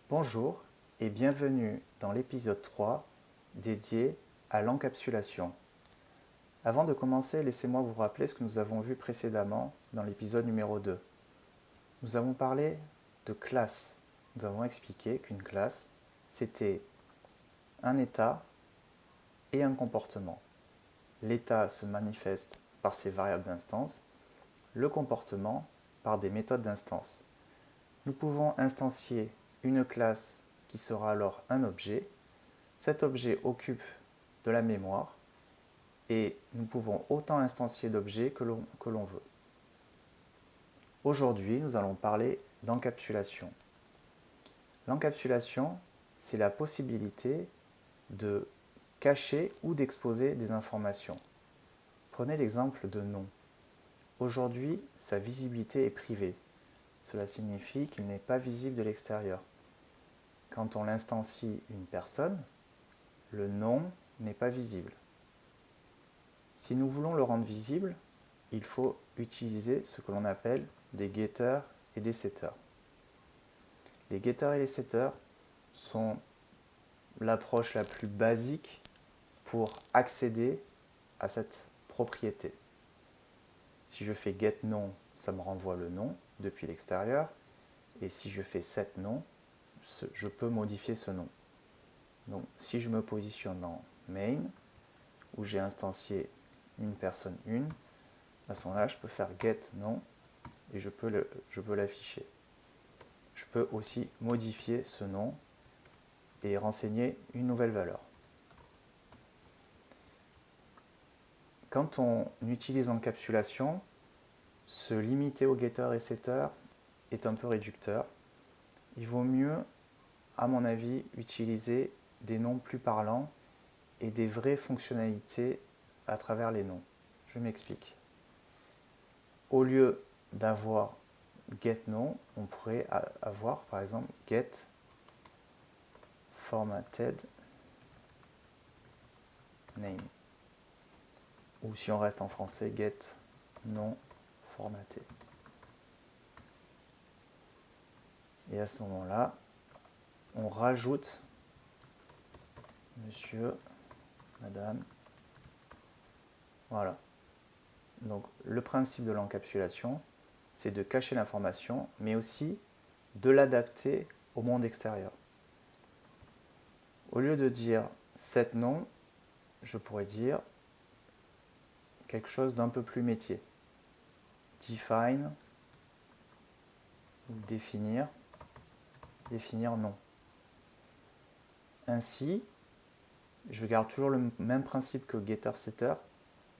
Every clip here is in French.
Bonjour et bienvenue dans l'épisode 3 dédié à l'encapsulation. Avant de commencer, laissez-moi vous rappeler ce que nous avons vu précédemment dans l'épisode numéro 2. Nous avons parlé de classe. Nous avons expliqué qu'une classe, c'était un état et un comportement. L'état se manifeste par ses variables d'instance, le comportement par des méthodes d'instance. Nous pouvons instancier une classe qui sera alors un objet. Cet objet occupe de la mémoire et nous pouvons autant instancier d'objets que l'on veut. Aujourd'hui, nous allons parler d'encapsulation. L'encapsulation, c'est la possibilité de cacher ou d'exposer des informations. Prenez l'exemple de nom. Aujourd'hui, sa visibilité est privée. Cela signifie qu'il n'est pas visible de l'extérieur. Quand on l'instancie une personne, le nom n'est pas visible. Si nous voulons le rendre visible, il faut utiliser ce que l'on appelle des getters et des setters. Les getters et les setters sont l'approche la plus basique pour accéder à cette propriété. Si je fais getNom, ça me renvoie le nom depuis l'extérieur. Et si je fais setNom, je peux modifier ce nom. Donc si je me positionne dans main, où j'ai instancié une personne 1, à ce moment-là, je peux faire getNom et je peux l'afficher. Je peux aussi modifier ce nom et renseigner une nouvelle valeur. Quand on utilise encapsulation, se limiter aux getters et setters est un peu réducteur. Il vaut mieux, à mon avis, utiliser des noms plus parlants et des vraies fonctionnalités à travers les noms. Je m'explique. Au lieu d'avoir getNom, on pourrait avoir par exemple getFormatted name. Ou si on reste en français, getNom formaté. Et à ce moment-là, on rajoute monsieur, madame. Voilà. Donc le principe de l'encapsulation, c'est de cacher l'information, mais aussi de l'adapter au monde extérieur. Au lieu de dire setNom, je pourrais dire quelque chose d'un peu plus métier. Define, définir nom. Ainsi, je garde toujours le même principe que getter-setter,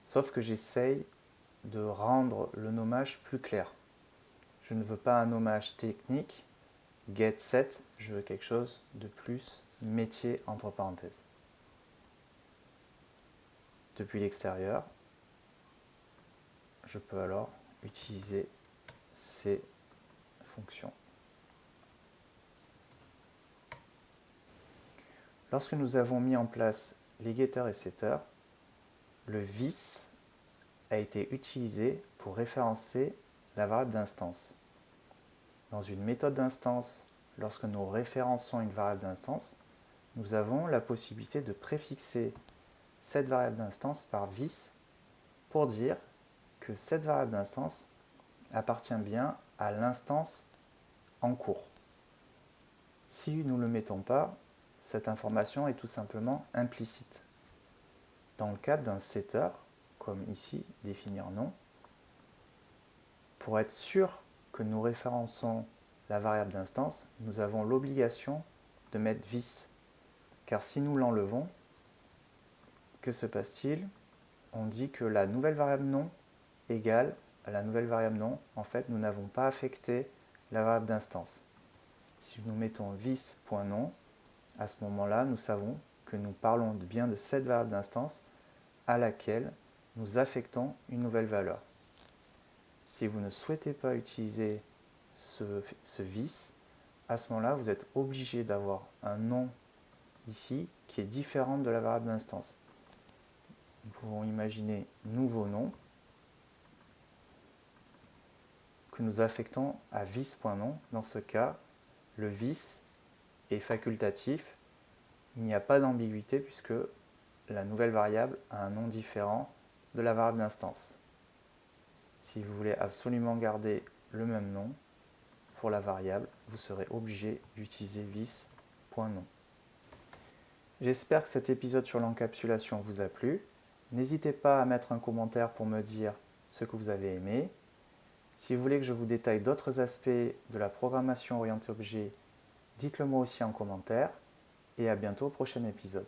sauf que j'essaye de rendre le nommage plus clair. Je ne veux pas un nommage technique, getSet, je veux quelque chose de plus métier entre parenthèses. Depuis l'extérieur, je peux alors utiliser ces fonctions. Lorsque nous avons mis en place les getters et setters, le vis a été utilisé pour référencer la variable d'instance. Dans une méthode d'instance, lorsque nous référençons une variable d'instance, nous avons la possibilité de préfixer cette variable d'instance par vis pour dire que cette variable d'instance appartient bien à l'instance en cours. Si nous ne le mettons pas, cette information est tout simplement implicite. Dans le cadre d'un setter, comme ici, définir nom, pour être sûr que nous référençons la variable d'instance, nous avons l'obligation de mettre vis. Car si nous l'enlevons, que se passe-t-il? On dit que la nouvelle variable nom égale à la nouvelle variable nom. En fait, nous n'avons pas affecté la variable d'instance. Si nous mettons vis.nom, à ce moment-là, nous savons que nous parlons bien de cette variable d'instance à laquelle nous affectons une nouvelle valeur. Si vous ne souhaitez pas utiliser ce vis, à ce moment-là, vous êtes obligé d'avoir un nom ici qui est différent de la variable d'instance. Nous pouvons imaginer nouveau nom que nous affectons à vis.nom. Dans ce cas, le vis est facultatif, il n'y a pas d'ambiguïté puisque la nouvelle variable a un nom différent de la variable d'instance. Si vous voulez absolument garder le même nom pour la variable, vous serez obligé d'utiliser vis.nom. J'espère que cet épisode sur l'encapsulation vous a plu. N'hésitez pas à mettre un commentaire pour me dire ce que vous avez aimé. Si vous voulez que je vous détaille d'autres aspects de la programmation orientée objet, dites-le moi aussi en commentaire et à bientôt au prochain épisode.